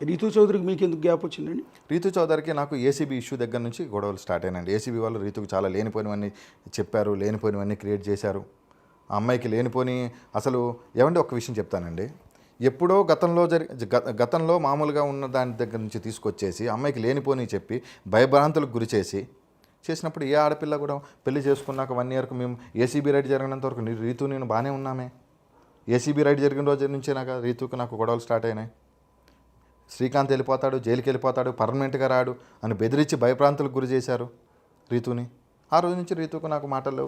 రీతూ చౌదరికి మీకు ఎందుకు గ్యాప్ వచ్చిందండి? రీతు చౌదరికి నాకు ఏసీబీ ఇష్యూ దగ్గర నుంచి గొడవలు స్టార్ట్ అయినాయండి. ఏసీబీ వాళ్ళు రీతుకు చాలా లేనిపోయినవన్నీ చెప్పారు, లేనిపోయినవన్నీ క్రియేట్ చేశారు. ఆ అమ్మాయికి లేనిపోని అసలు ఏమంటే ఒక విషయం చెప్తానండి. ఎప్పుడో గతంలో మామూలుగా ఉన్న దాని దగ్గర నుంచి తీసుకొచ్చేసి అమ్మాయికి లేనిపోని చెప్పి భయభ్రాంతులకు గురి చేసినప్పుడు ఏ ఆడపిల్ల కూడా పెళ్లి చేసుకున్నాక 1 ఇయర్కు మేము ఏసీబీ రైడ్ జరిగినంత వరకు రీతు నేను బాగానే ఉన్నామే. ఏసీబీ రైడ్ జరిగిన రోజు నుంచే రీతుకు నాకు గొడవలు స్టార్ట్ అయినాయి. శ్రీకాంత్ వెళ్ళిపోతాడు, జైలుకి వెళ్ళిపోతాడు, పర్మనెంట్గా రాడు అని బెదిరించి భయప్రాంతులకు గురి చేశారు రీతుని. ఆ రోజు నుంచి రీతుకు నాకు మాటలు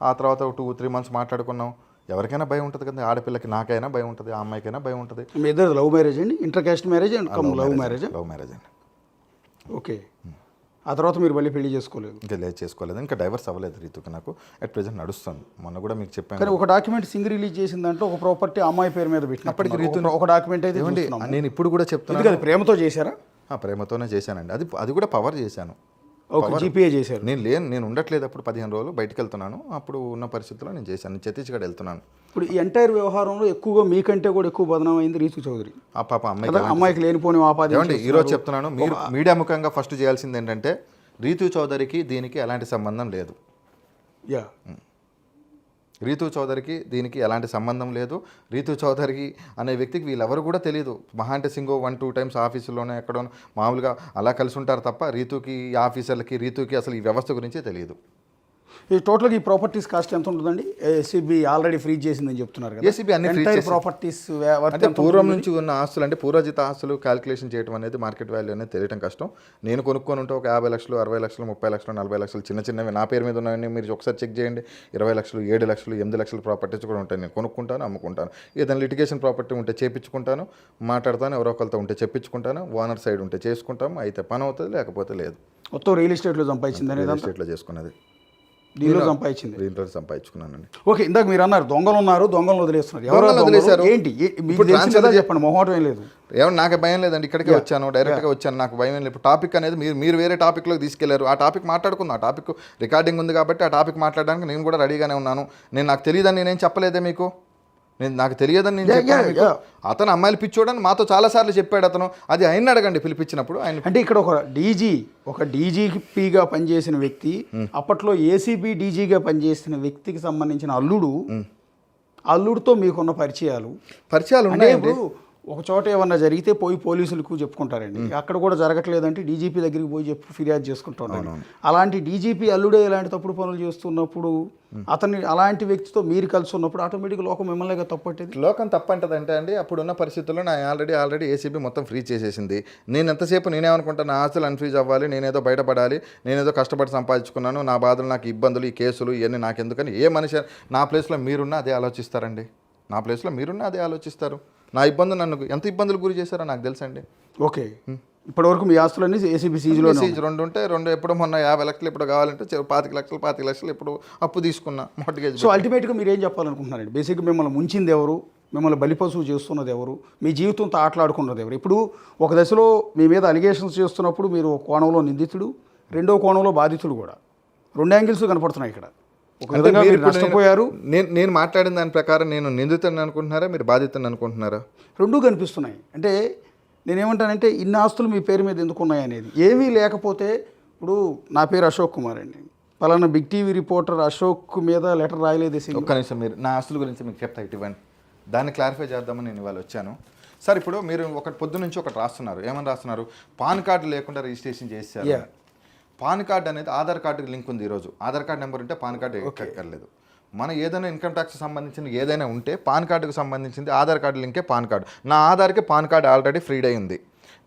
ఆ తర్వాత 2-3 మంత్స్ మాట్లాడుకున్నాం. ఎవరికైనా భయం ఉంటుంది కదా, ఆడపిల్లకి నాకైనా భయం ఉంటుంది, ఆ అమ్మాయికైనా భయం ఉంటుంది. మీ ఇద్దరు లవ్ మ్యారేజ్ అండి? Inter caste marriage and love marriage? Love marriage అండి. ఓకే. ఆ తర్వాత మీరు మళ్ళీ పెళ్లి చేసుకోలేదు? ఇంకా చేసుకోలేదు, ఇంకా డైవర్స్ అవ్వలేదు రీతుకి. నాకు అట్ ప్రెజెంట్ నడుస్తుంది. మొన్న కూడా మీకు చెప్పాను. కానీ ఒక డాక్యుమెంట్ సింగ్ రిలీజ్ చేసిన దాంట్లో ఒక ప్రాపర్టీ అమ్మాయి పేరు మీద పెట్టిన అప్పటికి రీతు ఒక డాక్యుమెంట్ అయితే నేను ఇప్పుడు కూడా చెప్తాను. అది ప్రేమతో చేశారా? ప్రేమతోనే చేశానండి. అది కూడా పవర్ చేశాను. జీపీఏ చేశారు? నేను ఉండట్లేదు అప్పుడు 15 రోజులు బయటకు వెళ్తున్నాను. అప్పుడు ఉన్న పరిస్థితుల్లో నేను చేశాను. ఛత్తీస్గఢ్ వెళ్తున్నాను. ఇప్పుడు ఈ ఎంటైర్ వ్యవహారంలో ఎక్కువగా మీకంటే కూడా ఎక్కువ బదనం అయింది రీతు చౌదరి. ఆ పాప అమ్మాయికి లేనిపోని ఆపాది. ఈరోజు చెప్తున్నాను, మీరు మీడియా ముఖంగా ఫస్ట్ చేయాల్సింది ఏంటంటే రీతు చౌదరికి దీనికి ఎలాంటి సంబంధం లేదు. రీతు చౌదరికి దీనికి ఎలాంటి సంబంధం లేదు. రీతు చౌదరికి అనే వ్యక్తికి వీళ్ళెవరు కూడా తెలియదు. మహా అంటే సింగో 1-2 టైమ్స్ ఆఫీసులోనే ఎక్కడో మామూలుగా అలా కలిసి ఉంటారు తప్ప రీతుకి, ఆఫీసర్లకి, రీతుకి అసలు ఈ వ్యవస్థ గురించే తెలియదు. ఈ టోటల్గా ఈ ప్రాపర్టీస్ కాస్ట్ ఎంత ఉంటుందండి? ఏసీబీ ఆల్రెడీ ఫ్రీజ్ చేసిందని చెప్తున్నారు కదా. ఏసీబీ అన్ని ఫ్రీజ్ ప్రాపర్టీస్ అంటే పూర్వం నుంచి ఉన్న ఆస్తులు అంటే పూర్వజిత ఆస్తులు క్యాలిక్యులేషన్ చేయడం అనేది మార్కెట్ వాల్యూ అనేది తెలియడం కష్టం. నేను కొనుక్కొని ఉంటే ఒక 50 లక్షలు, 60 లక్షలు, 30 లక్షలు, 40 లక్షలు చిన్నవి నా పేరు మీద ఉన్నాయని మీరు ఒకసారి చెక్ చేయండి. 20 లక్షలు, 7 లక్షలు, 8 లక్షల ప్రాపర్టీస్ కూడా ఉంటాయి. నేను కొనుక్కుంటాను, అమ్ముకుంటాను. ఏదైనా లిటిగేషన్ ప్రాపర్టీ ఉంటే చేపించుకుంటాను, మాట్లాడతాను, ఎవరో ఒకరితో ఉంటే చెప్పించుకుంటాను, ఓనర్ సైడ్ ఉంటే చేసుకుంటాము. అయితే పని అవుతుంది, లేకపోతే లేదు. మొత్తం రియల్ ఎస్టేట్లో సంపాదించింది, రియల్ ఎస్టేట్లో చేసుకున్నది, దీనిలో సంపాదించింది, దీంట్లో సంపాదించుకున్నానండి. ఓకే. ఇందాక మీరు అన్నారు దొంగలు ఉన్నారు, దొంగలను వదిలేస్తున్నారు. ఎవరు వదిలేశారు? ఏంటి చెప్పండి, మొహమాటం ఏం లేదు. ఏమన్నా నాకు భయం లేదండి. ఇక్కడికే వచ్చాను, డైరెక్ట్గా వచ్చాను, నాకు భయం లేదు. ఇప్పుడు టాపిక్ అనేది మీరు వేరే టాపిక్లోకి తీసుకెళ్లారు. ఆ టాపిక్ మాట్లాడుకుందాం. ఆ టాపిక్ రికార్డింగ్ ఉంది కాబట్టి ఆ టాపిక్ మాట్లాడడానికి నేను కూడా రెడీగానే ఉన్నాను. నాకు తెలియదని నేనేం చెప్పలేదే మీకు. నాకు తెలియదని నేను చెప్పాను. అతను అమ్మాయిలు పిచ్చోడని మాతో చాలాసార్లు చెప్పాడు అతను. అది ఆయన అడగండి పిలిపించినప్పుడు. ఆయన అంటే ఇక్కడ ఒక డీజీపీగా పనిచేసిన వ్యక్తి, అప్పట్లో ఏసీబీ డీజీగా పనిచేసిన వ్యక్తికి సంబంధించిన అల్లుడితో మీకున్న పరిచయాలు ఉన్నాయండి. ఒక చోట ఏమన్నా జరిగితే పోయి పోలీసులకు చెప్పుకుంటారండి. అక్కడ కూడా జరగట్లేదంటే డీజీపీ దగ్గరికి పోయి ఫిర్యాదు చేసుకుంటున్నాను. అలాంటి డీజీపీ అల్లుడే ఇలాంటి తప్పుడు పనులు చేస్తున్నప్పుడు, అతన్ని అలాంటి వ్యక్తితో మీరు కలిసి ఉన్నప్పుడు ఆటోమేటిక్గా లోకం మిమ్మల్ని తప్పట్టేది. లోకం తప్పంటదంటే అండి, అప్పుడున్న పరిస్థితుల్లో నా ఆల్రెడీ ఏసీబీ మొత్తం ఫ్రీజ్ చేసేసింది. నేను ఎంతసేపు నేనేమనుకుంటాను, నా ఆస్తులు అన్ఫ్రీజ్ అవ్వాలి, నేనేదో బయటపడాలి, నేనేదో కష్టపడి సంపాదించుకున్నాను, నా బాధలు, నాకు ఇబ్బందులు, ఈ కేసులు ఇవన్నీ నాకెందుకని ఏ మనిషి నా ప్లేస్లో మీరున్నా అదే ఆలోచిస్తారండి. నా ప్లేస్లో మీరున్నా అదే ఆలోచిస్తారు. నా ఇబ్బందులు నన్ను ఎంత ఇబ్బందులు గురి చేశారో నాకు తెలుసండి. ఓకే. ఇప్పటివరకు మీ ఆస్తులన్నీ ఏసీబీ సీజ్ 2 ఉంటే 2 ఎప్పుడు మొన్న 50 లక్షలు ఇప్పుడు కావాలంటే 25 లక్షలు ఇప్పుడు అప్పు తీసుకున్నా మార్ట్గేజ్. సో అల్టిమేట్గా మీరు ఏం చెప్పాలనుకుంటున్నారండి? బేసిక్గా మిమ్మల్ని ముంచింది ఎవరు, మిమ్మల్ని బలిపశువు చేస్తున్నది ఎవరు, మీ జీవితంతో ఆటలాడుకున్నది ఎవరు? ఇప్పుడు ఒక దశలో మీ మీద అలిగేషన్స్ చేస్తున్నప్పుడు మీరు ఒక కోణంలో నిందితుడు, రెండో కోణంలో బాధితుడు కూడా. 2 యాంగిల్స్ కనపడుతున్నాయి ఇక్కడ. నష్టపోయారు. నేను మాట్లాడిన దాని ప్రకారం నేను నిందితుని అనుకుంటున్నారా, మీరు బాధితుని అనుకుంటున్నారా? రెండూ కనిపిస్తున్నాయి. అంటే నేనేమంటానంటే ఇన్ని ఆస్తులు మీ పేరు మీద ఎందుకు ఉన్నాయి అనేది. ఏమీ లేకపోతే ఇప్పుడు నా పేరు అశోక్ కుమార్ అండి, పలానా బిగ్ టీవీ రిపోర్టర్ అశోక్ మీద లెటర్ రాయలేదు. ఒక్క నిమిషం, మీరు నా ఆస్తుల గురించి మీకు చెప్తా ఇవ్వండి, దాన్ని క్లారిఫై చేద్దామని నేను ఇవాళ వచ్చాను. సార్ ఇప్పుడు మీరు పొద్దు నుంచి ఒకటి రాస్తున్నారు, ఏమని రాస్తున్నారు? పాన్ కార్డు లేకుండా రిజిస్ట్రేషన్ చేశారు. పాన్ కార్డ్ అనేది ఆధార్ కార్డుకి లింక్ ఉంది. ఈరోజు ఆధార్ కార్డు నెంబర్ ఉంటే పాన్ కార్డు ఎక్కర్లేదు. మన ఏదైనా ఇన్కమ్ ట్యాక్స్ సంబంధించిన ఏదైనా ఉంటే పాన్ కార్డుకు సంబంధించింది ఆధార్ కార్డు లింకే పాన్ కార్డు. నా ఆధార్కి పాన్ కార్డు ఆల్రెడీ ఫ్రీడ్ అయి ఉంది.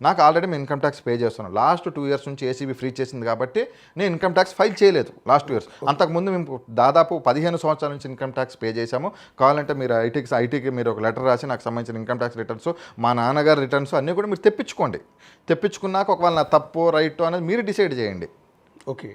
నాకు ఆల్రెడీ మేము ఇన్కమ్ ట్యాక్స్ పే చేస్తున్నాను. లాస్ట్ 2 ఇయర్స్ నుంచి ఏసీబీ ఫ్రీ చేసింది కాబట్టి నేను ఇన్కమ్ ట్యాక్స్ ఫైల్ చేయలేదు లాస్ట్ 2 ఇయర్స్. అంతకుముందు మేము దాదాపు 15 సంవత్సరాల నుంచి ఇన్కమ్ ట్యాక్స్ పే చేశాము. కావాలంటే మీరు ఐటీకి మీరు ఒక లెటర్ రాసి నాకు సంబంధించిన ఇన్కమ్ ట్యాక్స్ రిటర్న్స్, మా నాన్నగారి రిటర్న్స్ అన్నీ కూడా మీరు తెప్పించుకోండి. తెప్పించుకున్నాక ఒకవేళ నా తప్పు రైట్ అనేది మీరు డిసైడ్ చేయండి. ఓకే.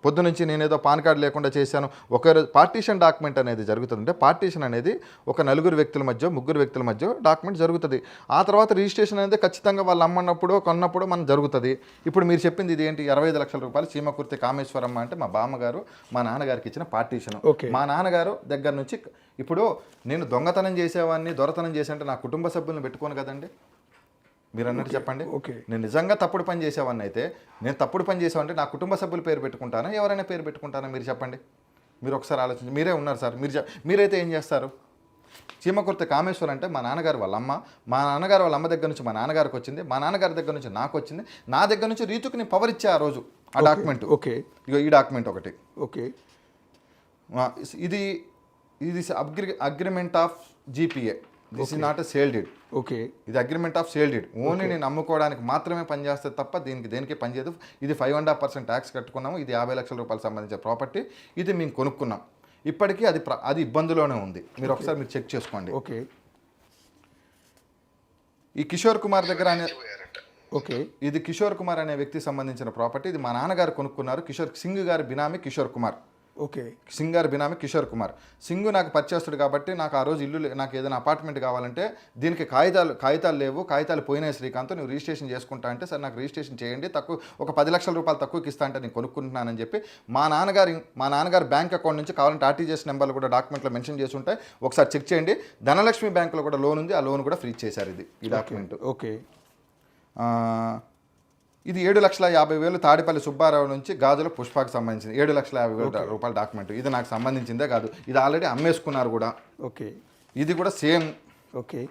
పొద్దు నుంచి నేనేదో పాన్ కార్డు లేకుండా చేశాను. ఒకరోజు పార్టీషన్ డాక్యుమెంట్ అనేది జరుగుతుంది. అంటే పార్టీషన్ అనేది ఒక 4 వ్యక్తుల మధ్య 3 వ్యక్తుల మధ్య డాక్యుమెంట్ జరుగుతుంది. ఆ తర్వాత రిజిస్ట్రేషన్ అనేది ఖచ్చితంగా వాళ్ళు అమ్మన్నప్పుడు కొన్నప్పుడు మనం జరుగుతుంది. ఇప్పుడు మీరు చెప్పింది ఇది ఏంటి? 25 లక్షల రూపాయలు చీమకుర్తి కామేశ్వరమ్మ అంటే మా బామ్మగారు మా నాన్నగారికి ఇచ్చిన పార్టీషన్. మా నాన్నగారు దగ్గర నుంచి ఇప్పుడు నేను దొంగతనం చేసేవాడిని, దొరతనం చేసే అంటే నా కుటుంబ సభ్యులను పెట్టుకోను కదండి. మీరు అన్నట్టు చెప్పండి. ఓకే. నేను నిజంగా తప్పుడు పని చేసేవాడిని అయితే, నేను తప్పుడు పని చేసామంటే నా కుటుంబ సభ్యుల పేరు పెట్టుకుంటానా, ఎవరైనా పేరు పెట్టుకుంటానా? మీరు చెప్పండి. మీరు ఒకసారి ఆలోచించి, మీరే ఉన్నారు సార్, మీరైతే ఏం చేస్తారు? చీమకుర్తి కామేశ్వర్ అంటే మా నాన్నగారు వాళ్ళ అమ్మ, మా నాన్నగారు వాళ్ళ అమ్మ దగ్గర నుంచి మా నాన్నగారికి వచ్చింది, మా నాన్నగారి దగ్గర నుంచి నాకు వచ్చింది, నా దగ్గర నుంచి రీతుకి నేను పవర్ ఇచ్చా ఆ రోజు. ఆ డాక్యుమెంట్. ఓకే. ఇగో ఈ డాక్యుమెంట్ ఒకటి. ఓకే. ఇది agreement of GPA. This is not a sale deed. Okay. ఇది agreement of sale deed. Only నేను అమ్ముకోవడానికి మాత్రమే పనిచేస్తే తప్ప దేనికి పనిచేయదు. ఇది 5.5% ట్యాక్స్ కట్టుకున్నాము. ఇది 50 లక్షల రూపాయలు సంబంధించిన ప్రాపర్టీ. ఇది మేము కొనుక్కున్నాం. ఇప్పటికీ అది ఇబ్బందిలోనే ఉంది. మీరు ఒకసారి మీరు చెక్ చేసుకోండి. ఓకే. ఈ కిషోర్ కుమార్ దగ్గర ఓకే. ఇది కిషోర్ కుమార్ అనే వ్యక్తికి సంబంధించిన ప్రాపర్టీ. ఇది మా నాన్నగారు కొనుక్కున్నారు. సింగ్ గారి బినామీ కిషోర్ కుమార్. ఓకే. సింగ్ గారి బినామీ కిషోర్ కుమార్. సింగ్ నాకు పరిచయస్తుడు కాబట్టి నాకు ఆ రోజు నాకు ఏదైనా అపార్ట్మెంట్ కావాలంటే దీనికి కాగితాలు లేవు, కాగితాలు పోయినాయి శ్రీకాంత్, నువ్వు రిజిస్ట్రేషన్ చేసుకుంటా అంటే, సార్ నాకు రిజిస్ట్రేషన్ చేయండి, ఒక 10 లక్షల రూపాయలు తక్కువకి ఇస్తా అంటే నేను కొనుక్కుంటున్నానని చెప్పి మా నాన్నగారు బ్యాంక్ అకౌంట్ నుంచి కావాలంటే ఆర్టీజీఎస్ నెంబర్లు కూడా డాక్యుమెంట్లో మెన్షన్ చేసి ఉంటాయి, ఒకసారి చెక్ చేయండి. ధనలక్ష్మి బ్యాంకులో కూడా లోన్ ఉంది, ఆ లోన్ కూడా ఫ్రీ చేశారు. ఈ డాక్యుమెంట్. ఓకే. ఇది 7,50,000 తాడిపల్లి సుబ్బారావు నుంచి గాజుల పుష్పకు సంబంధించింది. 7,50,000 రూపాయల డాక్యుమెంట్. ఇది నాకు సంబంధించిందే కాదు, ఇది ఆల్రెడీ అమ్మేసుకున్నారు కూడా. ఓకే. ఇది కూడా సేమ్. ఓకే.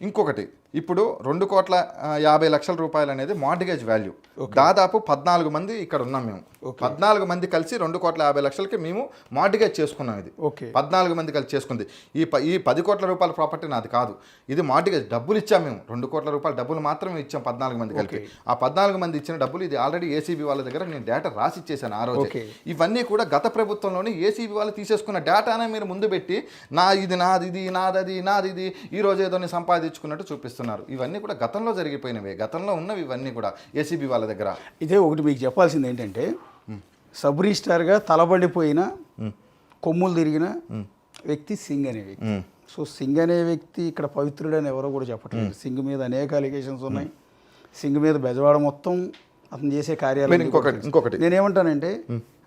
ఇంకొకటి, ఇప్పుడు 2,50,00,000 రూపాయలు అనేది మార్టిగేజ్ వాల్యూ. దాదాపు 14 మంది ఇక్కడ ఉన్నాం మేము. 14 మంది కలిసి 2,50,00,000కి మేము మార్టిగేజ్ చేసుకున్నాం. ఇది 14 మంది కలిసి చేసుకుంది. ఈ 10 కోట్ల రూపాయల ప్రాపర్టీ నాది కాదు. ఇది మార్టిగేజ్ డబ్బులు ఇచ్చాం మేము. 2 కోట్ల రూపాయల డబ్బులు మాత్రమే ఇచ్చాం 14 మంది కలిపి. ఆ 14 మంది ఇచ్చిన డబ్బులు ఇది ఆల్రెడీ ఏసీబీ వాళ్ళ దగ్గర నేను డేటా రాసి ఇచ్చేసాను ఆ రోజు. ఇవన్నీ కూడా గత ప్రభుత్వంలోనే ఏసీబీ వాళ్ళు తీసేసుకున్న డేటానే మీరు ముందు పెట్టి ఇది నాది ఈ రోజు ఏదో సంపాదించుకున్నట్టు చూపిస్తున్నారు. ఇవన్నీ కూడా గతంలో జరిగిపోయినవే, గతంలో ఉన్నవి ఇవన్నీ కూడా ఏసీబీ వాళ్ళ దగ్గర. ఇదే ఒకటి మీకు చెప్పాల్సింది ఏంటంటే, సబ్ రిజిస్టార్గా తలబడిపోయిన కొమ్ములు తిరిగిన వ్యక్తి సింగ్ అనే వ్యక్తి. సో సింగ్ అనే వ్యక్తి ఇక్కడ పవిత్రుడని ఎవరో కూడా చెప్పట్లేదు. సింగ్ మీద అనేక అలిగేషన్స్ ఉన్నాయి. సింగ్ మీద బెజవాడ మొత్తం అతను చేసే కార్యాలు. ఇంకొకటి నేనేమంటానంటే,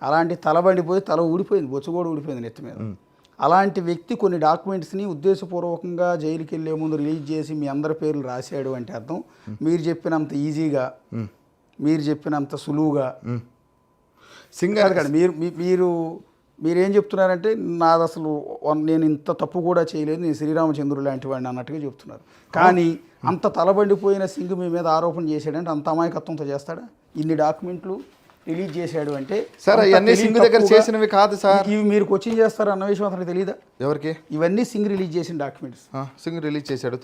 అలాంటి తలబడిపోయి తల ఊడిపోయింది, బొచ్చు కూడా ఊడిపోయింది నెత్తి మీద. అలాంటి వ్యక్తి కొన్ని డాక్యుమెంట్స్ని ఉద్దేశపూర్వకంగా జైలుకి వెళ్ళే ముందు రిలీజ్ చేసి మీ అందరి పేర్లు రాశాడు అంటే అర్థం, మీరు చెప్పినంత ఈజీగా, మీరు చెప్పినంత సులువుగా సింగ్ కాదు. మీరేం చెప్తున్నారంటే, నాది అసలు నేను ఇంత తప్పు కూడా చేయలేదు, నేను శ్రీరామచంద్రుడు లాంటి వాడిని అన్నట్టుగా చెప్తున్నారు. కానీ అంత తలబండిపోయిన సింగ్ మీ మీద ఆరోపణ చేశాడంటే అంత అమాయకత్వంతో చేస్తాడా? ఇన్ని డాక్యుమెంట్లు రిలీజ్ చేశాడు అంటే సార్ అవన్నీ సింగ్ దగ్గర చేసినవి కాదు సార్. ఇవి మీరు కోచింగ్ చేస్తారు అన్న విషయం అతనికి తెలియదా? ఎవరికి? ఇవన్నీ సింగ్ రిలీజ్ చేసిన డాక్యుమెంట్స్. సింగ్ రిలీజ్ చేశాడు.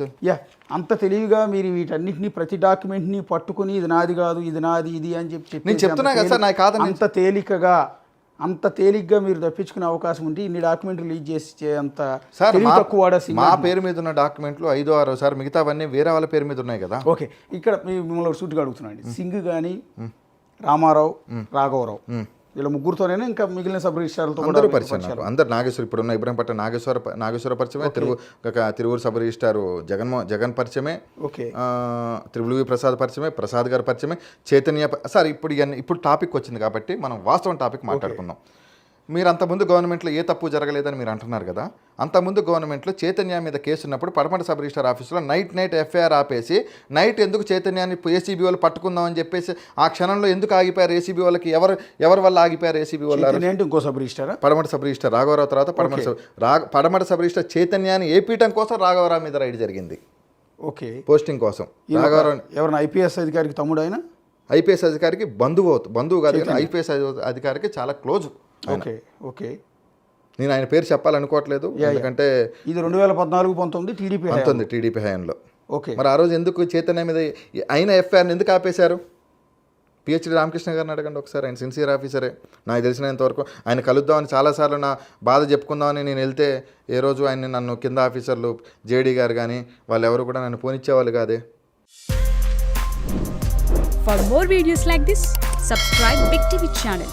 అంత తెలివిగా మీరు వీటన్నిటిని ప్రతి డాక్యుమెంట్ని పట్టుకుని ఇది నాది కాదు, ఇది నాది, ఇది అని చెప్పి నేను చెప్తున్నా కదా సార్, నాకు కాదు. అంత తేలిగ్గా మీరు తప్పించుకునే అవకాశం ఉంటే ఇన్ని డాక్యుమెంట్ రిలీజ్ చేసి అంత సార్ తక్కువ మా పేరు మీద ఉన్న డాక్యుమెంట్లు 5-6 సార్, మిగతావన్నీ వేరే వాళ్ళ పేరు మీద ఉన్నాయి కదా. ఓకే. ఇక్కడ మిమ్మల్ని సూటిగా అడుగుతున్నాండి, సింగ్ కానీ రామారావు, రాఘవరావు, వీళ్ళ ముగ్గురుతోనే ఇంకా మిగిలిన సబ్ రిజిస్ట్రార్లతో అందరూ పరిచయం. అందరు నాగేశ్వర, ఇప్పుడున్న ఇబ్రహీంపట్నం నాగేశ్వర పరిచయమే, తిరువూరు సబ్ రిజిస్ట్రారు జగన్ పరిచయమే, త్రిపుల్ ప్రసాద్ పరిచయమే, ప్రసాద్ గారి పరిచయమే, చైతన్య. సార్ ఇప్పుడు టాపిక్ వచ్చింది కాబట్టి మనం వాస్తవం టాపిక్ మాట్లాడుకుందాం. మీరు అంతకుముందు గవర్నమెంట్లో ఏ తప్పు జరగలేదని మీరు అంటున్నారు కదా. అంతకుముందు గవర్నమెంట్లో చైతన్య మీద కేసు ఉన్నప్పుడు పడమట సబ్ రిజిస్టర్ ఆఫీసులో నైట్ ఎఫ్ఐఆర్ ఆపేసి నైట్ ఎందుకు చైతన్యాన్ని ఏసీబీ వాళ్ళు పట్టుకుందామని చెప్పేసి ఆ క్షణంలో ఎందుకు ఆగిపోయారు ఏసీబీ వాళ్ళకి? ఎవరి వల్ల ఆగిపోయారు ఏసీబీ వాళ్ళు? ఇంకో సబ్ రిజిస్టర్ పడమట సబ్ రిజిస్టర్ రాఘవరావు తర్వాత పడమట సబ్ రిజిస్టర్ చైతన్యాన్ని ఏపీయటం కోసం రాఘవరావు మీద రైడ్ జరిగింది. ఓకే. పోస్టింగ్ కోసం. రాఘవరావు ఎవరైనా ఐపీఎస్ అధికారికి తమ్ముడు అయినా? ఐపీఎస్ అధికారికి బంధువు కాదు, ఐపీఎస్ అధికారికి చాలా క్లోజ్. ఓకే. ఓకే. నేను ఆయన పేరు చెప్పాలనుకోవట్లేదు, ఎందుకంటే ఇది 2014-19 టీడీపీ హయాంలో. ఓకే. మరి ఆ రోజు ఎందుకు చైతన్య మీద అయిన ఎఫ్ఐఆర్ని ఎందుకు ఆపేశారు? పిహెచ్డి రామకృష్ణ గారిని అడగండి ఒకసారి, ఆయన సిన్సియర్ ఆఫీసరే. నాకు తెలిసినంతవరకు ఆయన కలుద్దామని చాలాసార్లు నా బాధ చెప్పుకుందామని నేను వెళ్తే ఏ రోజు ఆయన నన్ను కింద ఆఫీసర్లు జేడీ గారు కానీ వాళ్ళు ఎవరు కూడా నన్ను పోనిచ్చేవాళ్ళు కాదే. For more videos like this, subscribe Big TV channel.